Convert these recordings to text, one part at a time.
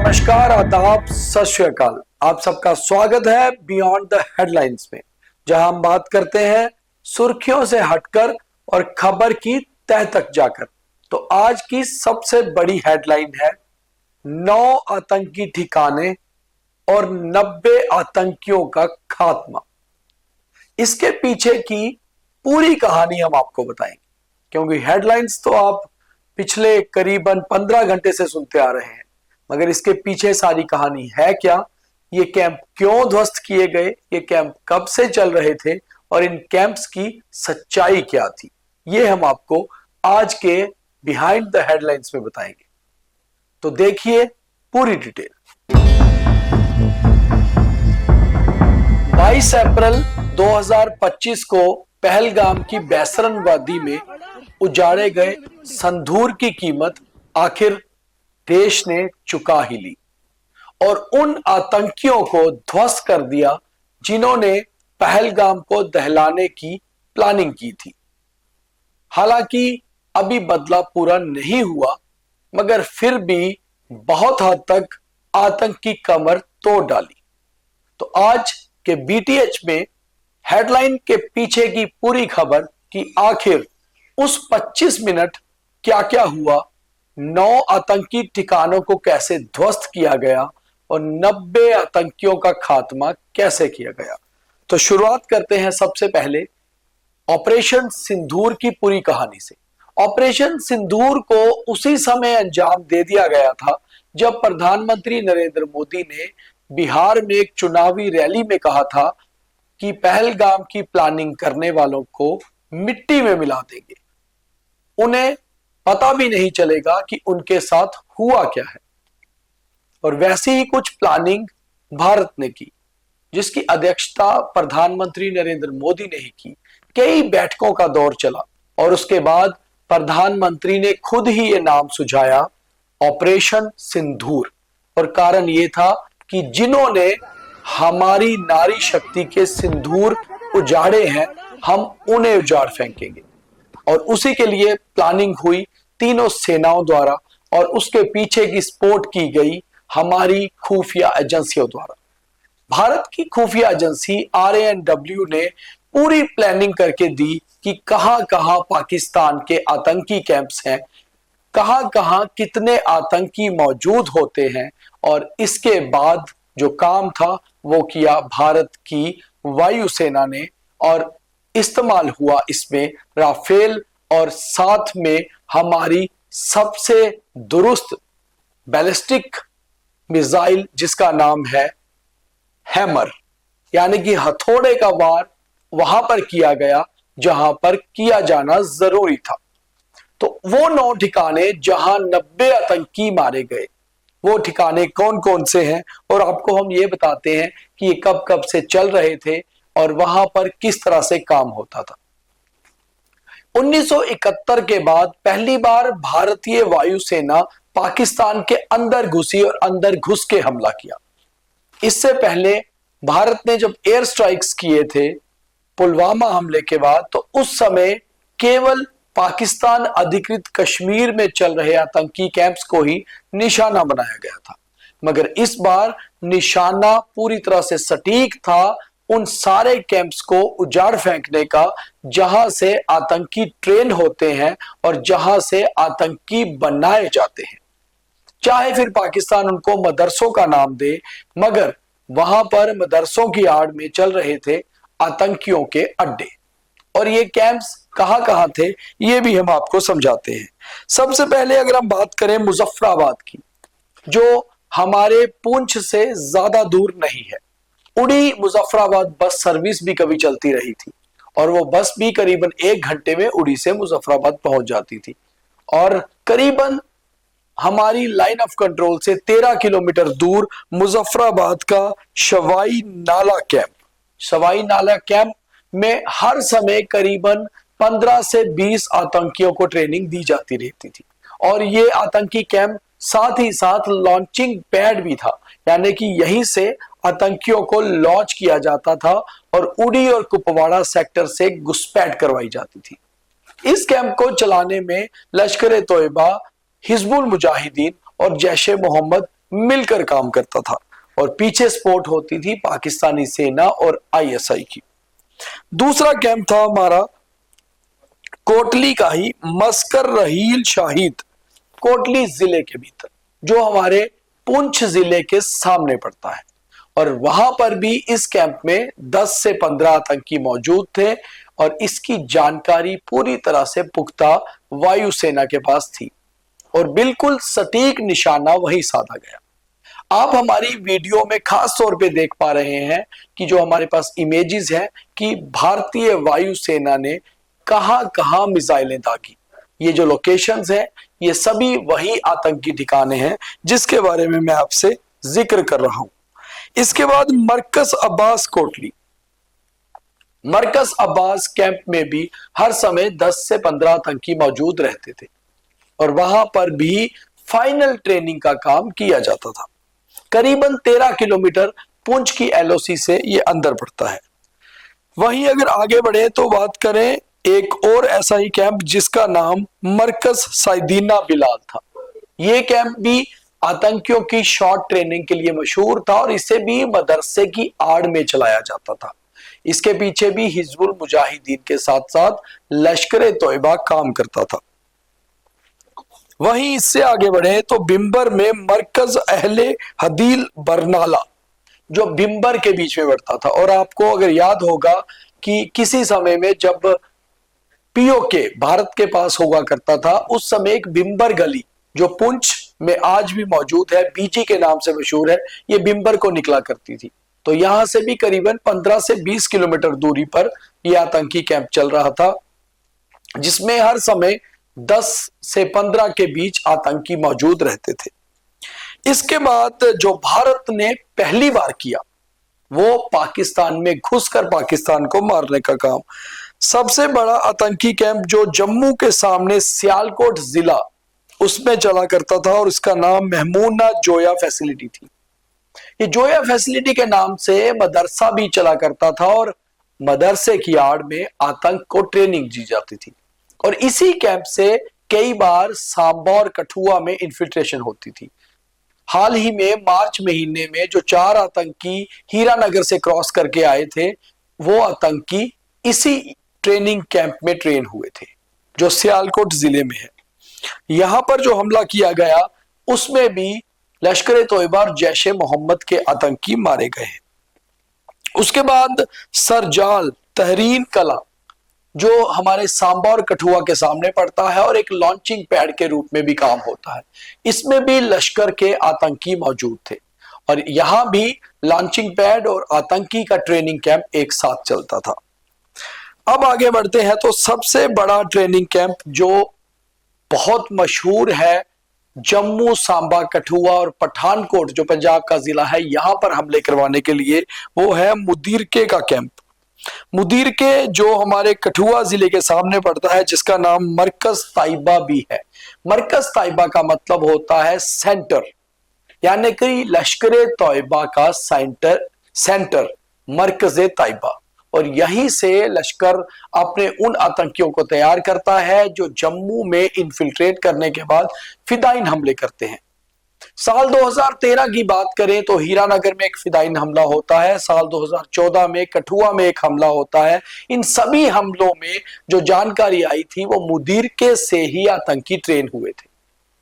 नमस्कार, आदाब, सत श्री अकाल। आप सबका स्वागत है बियॉन्ड द हेडलाइंस में, जहां हम बात करते हैं सुर्खियों से हटकर और खबर की तह तक जाकर। तो आज की सबसे बड़ी हेडलाइन है 9 आतंकी ठिकाने और 90 आतंकियों का खात्मा। इसके पीछे की पूरी कहानी हम आपको बताएंगे, क्योंकि हेडलाइंस तो आप पिछले करीबन 15 घंटे से सुनते आ रहे हैं, मगर इसके पीछे सारी कहानी है क्या, ये कैंप क्यों ध्वस्त किए गए, ये कैंप कब से चल रहे थे और इन कैंप्स की सच्चाई क्या थी, ये हम आपको आज के बिहाइंड द हेडलाइंस में बताएंगे। तो देखिए पूरी डिटेल। 22 अप्रैल 2025 को पहलगाम की बैसरन वादी में उजाड़े गए संधूर की कीमत आखिर देश ने चुका ही ली और उन आतंकियों को ध्वस्त कर दिया जिन्होंने पहलगाम को दहलाने की प्लानिंग की थी। हालांकि अभी बदला पूरा नहीं हुआ, मगर फिर भी बहुत हद तक आतंक की कमर तोड़ डाली। तो आज के बीटीएच में हेडलाइन के पीछे की पूरी खबर कि आखिर उस 25 मिनट क्या क्या हुआ, 9 आतंकी ठिकानों को कैसे ध्वस्त किया गया और 90 आतंकियों का खात्मा कैसे किया गया। तो शुरुआत करते हैं सबसे पहले ऑपरेशन सिंदूर की पूरी कहानी से। ऑपरेशन सिंदूर को उसी समय अंजाम दे दिया गया था जब प्रधानमंत्री नरेंद्र मोदी ने बिहार में एक चुनावी रैली में कहा था कि पहलगाम की प्लानिंग करने वालों को मिट्टी में मिला देंगे, उन्हें पता भी नहीं चलेगा कि उनके साथ हुआ क्या है। और वैसी ही कुछ प्लानिंग भारत ने की, जिसकी अध्यक्षता प्रधानमंत्री नरेंद्र मोदी ने ही की। कई बैठकों का दौर चला और उसके बाद प्रधानमंत्री ने खुद ही ये नाम सुझाया, ऑपरेशन सिंदूर। और कारण ये था कि जिन्होंने हमारी नारी शक्ति के सिंदूर उजाड़े हैं, हम उन्हें उजाड़ फेंकेंगे। और उसी के लिए प्लानिंग हुई तीनों सेनाओं द्वारा और उसके पीछे की सपोर्ट की गई हमारी खुफिया एजेंसियों द्वारा। भारत की खुफिया एजेंसी RANW ने पूरी प्लानिंग करके दी कि कहां कहां पाकिस्तान के आतंकी कैंप्स हैं, कहां कहां कितने आतंकी मौजूद होते हैं। और इसके बाद जो काम था वो किया भारत की वायुसेना ने, और इस्तेमाल हुआ इसमें राफेल और साथ में हमारी सबसे दुरुस्त बैलिस्टिक मिसाइल जिसका नाम है हैमर, यानी कि हथौड़े का वार वहां पर किया गया जहां पर किया जाना जरूरी था। तो वो 9 ठिकाने जहां 90 आतंकी मारे गए, वो ठिकाने कौन कौन से हैं और आपको हम ये बताते हैं कि ये कब कब से चल रहे थे और वहां पर किस तरह से काम होता था। 1971 के बाद पहली बार भारतीय वायुसेना पाकिस्तान के अंदर घुसी और अंदर घुस के हमला किया। इससे पहले भारत ने जब एयर स्ट्राइक्स किए थे पुलवामा हमले के बाद, तो उस समय केवल पाकिस्तान अधिकृत कश्मीर में चल रहे आतंकी कैंप्स को ही निशाना बनाया गया था। मगर इस बार निशाना पूरी तरह से सटीक था उन सारे कैंप्स को उजाड़ फेंकने का जहां से आतंकी ट्रेन होते हैं और जहां से आतंकी बनाए जाते हैं। चाहे फिर पाकिस्तान उनको मदरसों का नाम दे, मगर वहां पर मदरसों की आड़ में चल रहे थे आतंकियों के अड्डे। और ये कैंप्स कहां कहां थे ये भी हम आपको समझाते हैं। सबसे पहले अगर हम बात करें मुजफ्फराबाद की, जो हमारे पुंछ से ज्यादा दूर नहीं है, उड़ी मुजफ्फराबाद बस सर्विस भी कभी चलती रही थी और वो बस भी करीबन 1 घंटे में उड़ी से मुजफ्फराबाद पहुंच जाती थी। और करीबन हमारी लाइन ऑफ कंट्रोल से 13 किलोमीटर दूर मुजफ्फराबाद का सवाई नाला कैंप में हर समय करीबन 15 से 20 आतंकियों को ट्रेनिंग दी जाती रहती थी। और ये आतंकी कैंप साथ ही साथ लॉन्चिंग पैड भी था, यानी कि यहीं से आतंकियों को लॉन्च किया जाता था और उड़ी और कुपवाड़ा सेक्टर से घुसपैठ करवाई जाती थी। इस कैंप को चलाने में लश्कर-ए-तोयबा, हिजबुल मुजाहिदीन और जैश-ए-मोहम्मद मिलकर काम करता था और पीछे सपोर्ट होती थी पाकिस्तानी सेना और आईएसआई की। दूसरा कैंप था हमारा कोटली का ही मस्कर रहील शाहिद, कोटली जिले के भीतर, जो हमारे पुंछ जिले के सामने पड़ता है। और वहां पर भी इस कैंप में 10 से 15 आतंकी मौजूद थे और इसकी जानकारी पूरी तरह से पुख्ता वायुसेना के पास थी और बिल्कुल सटीक निशाना वही साधा गया। आप हमारी वीडियो में खास तौर पे देख पा रहे हैं कि जो हमारे पास इमेजेस हैं कि भारतीय वायुसेना ने कहां कहां मिसाइलें दागी। ये जो लोकेशंस हैं ये सभी वही आतंकी ठिकाने हैं जिसके बारे में मैं आपसे जिक्र कर रहा हूं। इसके बाद मरकज अब्बास कोटली, मरकज अब्बास कैंप में भी हर समय 10 से 15 आतंकी मौजूद रहते थे और वहां पर भी फाइनल ट्रेनिंग का काम किया जाता था। करीबन 13 किलोमीटर पुंछ की एलओसी से ये अंदर पड़ता है। वहीं अगर आगे बढ़े तो बात करें एक और ऐसा ही कैंप जिसका नाम मरकज सैदीना बिलाल था। ये कैंप भी आतंकियों की शॉर्ट ट्रेनिंग के लिए मशहूर था और इसे भी मदरसे की आड़ में चलाया जाता था। इसके पीछे भी हिजबुल मुजाहिदीन के साथ साथ लश्कर तोयबा काम करता था। वहीं इससे आगे बढ़े तो बिम्बर में मरकज अहले हदील बरनाला, जो बिम्बर के बीच में बढ़ता था। और आपको अगर याद होगा कि किसी समय में जब पीओके भारत के पास हुआ करता था उस समय एक बिम्बर गली जो पुंछ में आज भी मौजूद है, बीजी के नाम से मशहूर है, ये बिम्बर को निकला करती थी। तो यहां से भी करीबन 15 से 20 किलोमीटर दूरी पर यह आतंकी कैंप चल रहा था जिसमें हर समय 10 से 15 के बीच आतंकी मौजूद रहते थे। इसके बाद जो भारत ने पहली बार किया वो पाकिस्तान में घुसकर पाकिस्तान को मारने का काम। सबसे बड़ा आतंकी कैंप जो जम्मू के सामने सियालकोट जिला उसमें चला करता था और इसका नाम महमूना जोया फैसिलिटी थी। ये जोया फैसिलिटी के नाम से मदरसा भी चला करता था और मदरसे की आड़ में आतंक को ट्रेनिंग दी जाती थी। और इसी कैंप से कई बार सांबा और कठुआ में इन्फिल्ट्रेशन होती थी। हाल ही में मार्च महीने में जो 4 आतंकी हीरानगर से क्रॉस करके आए थे वो आतंकी इसी ट्रेनिंग कैंप में ट्रेन हुए थे जो सियालकोट जिले में है। यहां पर जो हमला किया गया उसमें भी लश्कर तोयबा और जैश मोहम्मद के आतंकी मारे गए हैं। उसके बाद सरजाल तहरीन कला जो हमारे सांबा और कठुआ के सामने पड़ता है और एक लॉन्चिंग पैड के रूप में भी काम होता है, इसमें भी लश्कर के आतंकी मौजूद थे और यहां भी लॉन्चिंग पैड और आतंकी का ट्रेनिंग कैंप एक साथ चलता था। अब आगे बढ़ते हैं तो सबसे बड़ा ट्रेनिंग कैंप जो बहुत मशहूर है जम्मू, सांबा, कठुआ और पठानकोट जो पंजाब का जिला है यहां पर हमले करवाने के लिए, वो है मुदीरके का कैंप। मुदीरके जो हमारे कठुआ जिले के सामने पड़ता है जिसका नाम मरकज ताइबा भी है। मरकज ताइबा का मतलब होता है सेंटर, यानी कि लश्कर तोयबा का सेंटर मरकज ताइबा। और यहीं से लश्कर अपने उन आतंकियों को तैयार करता है जो जम्मू में इन्फिल्ट्रेट करने के बाद फिदाइन हमले करते हैं। साल 2013 की बात करें तो हीरानगर में एक फिदाइन हमला होता है, साल 2014 में कठुआ में एक हमला होता है। इन सभी हमलों में जो जानकारी आई थी वो मुदीरके से ही आतंकी ट्रेन हुए थे।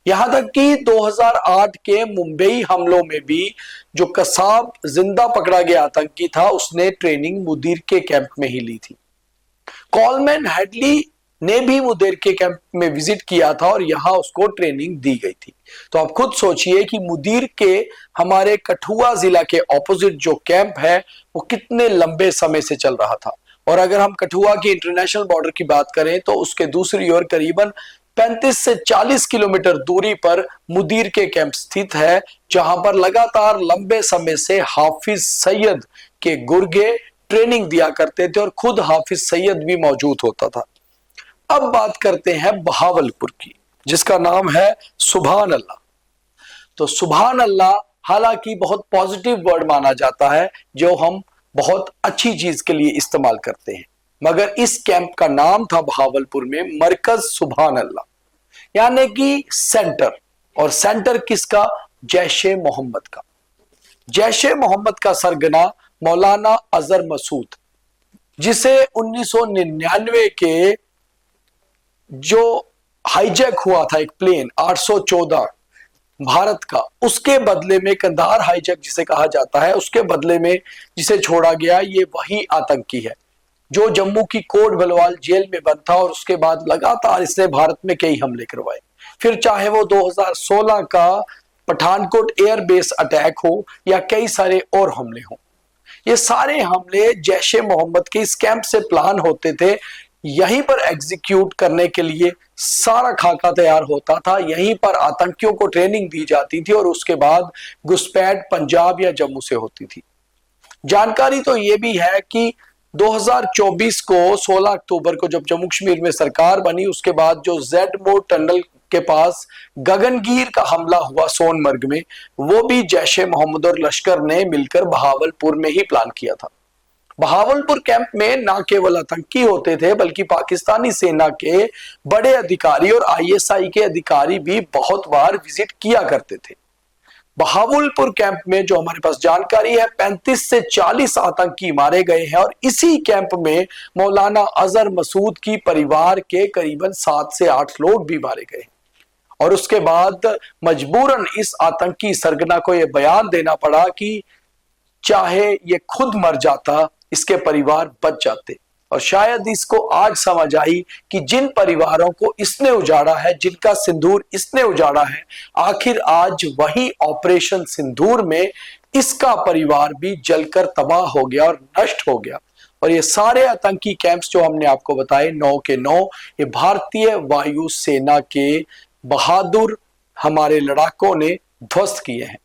यहां तक कि 2008 के मुंबई हमलों में भी जो कसाब जिंदा पकड़ा गया आतंकी था उसने ट्रेनिंग मुदीरके कैंप में ही ली थी। कॉलमैन हेडली ने भी मुदीरके कैंप में विजिट किया था और यहां उसको ट्रेनिंग दी गई थी। तो आप खुद सोचिए कि मुदीरके हमारे कठुआ जिला के ऑपोजिट जो कैंप है वो कितने लंबे समय से चल रहा था। और अगर हम कठुआ की इंटरनेशनल बॉर्डर की बात करें तो उसके दूसरी ओर करीबन 35 से 40 किलोमीटर दूरी पर मुदीरके कैंप स्थित है जहां पर लगातार लंबे समय से हाफिज सैयद के गुर्गे ट्रेनिंग दिया करते थे और खुद हाफिज सैयद भी मौजूद होता था। अब बात करते हैं बहावलपुर की जिसका नाम है सुभान अल्लाह। तो सुभान अल्लाह हालांकि बहुत पॉजिटिव वर्ड माना जाता है जो हम बहुत अच्छी चीज के लिए इस्तेमाल करते हैं, मगर इस कैंप का नाम था बहावलपुर में मरकज सुभान अल्लाह, यानी कि सेंटर। और सेंटर किसका? जैश ए मोहम्मद का। जैश ए मोहम्मद का सरगना मौलाना अजहर मसूद, जिसे 1999 के जो हाईजैक हुआ था एक प्लेन 814 भारत का, उसके बदले में कंधार हाईजैक जिसे कहा जाता है, उसके बदले में जिसे छोड़ा गया, ये वही आतंकी है जो जम्मू की कोट बलवाल जेल में बंद था और उसके बाद लगातार इसने भारत में कई हमले करवाए। फिर चाहे वो 2016 का पठानकोट एयरबेस अटैक हो या कई सारे और हमले हों, ये सारे हमले जैश ए मोहम्मद के इस कैंप से प्लान होते थे। यहीं पर एग्जीक्यूट करने के लिए सारा खाका तैयार होता था, यहीं पर आतंकियों को ट्रेनिंग दी जाती थी और उसके बाद घुसपैठ पंजाब या जम्मू से होती थी। जानकारी तो ये भी है कि 2024 को 16 अक्टूबर को जब जम्मू कश्मीर में सरकार बनी, उसके बाद जो जेड मोड टनल के पास गगनगीर का हमला हुआ सोनमर्ग में, वो भी जैश ए मोहम्मद और लश्कर ने मिलकर बहावलपुर में ही प्लान किया था। बहावलपुर कैंप में ना केवल आतंकी होते थे बल्कि पाकिस्तानी सेना के बड़े अधिकारी और आईएसआई के अधिकारी भी बहुत बार विजिट किया करते थे। बहावलपुर कैंप में जो हमारे पास जानकारी है 35 से 40 आतंकी मारे गए हैं और इसी कैंप में मौलाना अजहर मसूद की परिवार के करीबन 7 से 8 लोग भी मारे गए और उसके बाद मजबूरन इस आतंकी सरगना को यह बयान देना पड़ा कि चाहे ये खुद मर जाता, इसके परिवार बच जाते। और शायद इसको आज समझ आई कि जिन परिवारों को इसने उजाड़ा है, जिनका सिंदूर इसने उजाड़ा है, आखिर आज वही ऑपरेशन सिंदूर में इसका परिवार भी जलकर तबाह हो गया और नष्ट हो गया। और ये सारे आतंकी कैंप्स जो हमने आपको बताए 9 के 9, ये भारतीय वायु सेना के बहादुर हमारे लड़ाकों ने ध्वस्त किए हैं।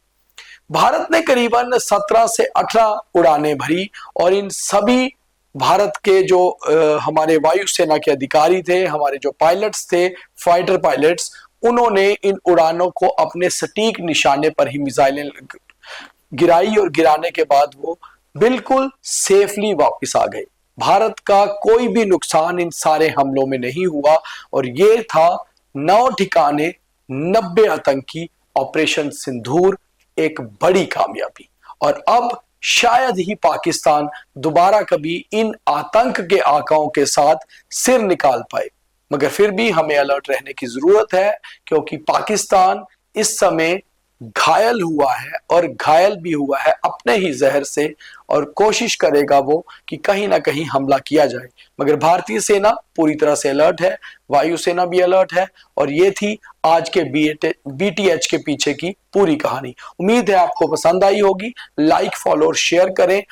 भारत ने करीबन 17 से 18 उड़ानें भरी और इन सभी भारत के जो हमारे वायुसेना के अधिकारी थे, हमारे जो पायलट्स थे, फाइटर पायलट्स, उन्होंने इन उड़ानों को अपने सटीक निशाने पर ही मिसाइलें गिराई और गिराने के बाद वो बिल्कुल सेफली वापस आ गए। भारत का कोई भी नुकसान इन सारे हमलों में नहीं हुआ और ये था 9 ठिकाने 90 आतंकी, ऑपरेशन सिंदूर एक बड़ी कामयाबी। और अब शायद ही पाकिस्तान दोबारा कभी इन आतंक के आकाओं के साथ सिर निकाल पाए, मगर फिर भी हमें अलर्ट रहने की जरूरत है क्योंकि पाकिस्तान इस समय घायल हुआ है और घायल भी हुआ है अपने ही जहर से और कोशिश करेगा वो कि कहीं ना कहीं हमला किया जाए। मगर भारतीय सेना पूरी तरह से अलर्ट है, वायुसेना भी अलर्ट है और ये थी आज के BTH के पीछे की पूरी कहानी। उम्मीद है आपको पसंद आई होगी। लाइक, फॉलो और शेयर करें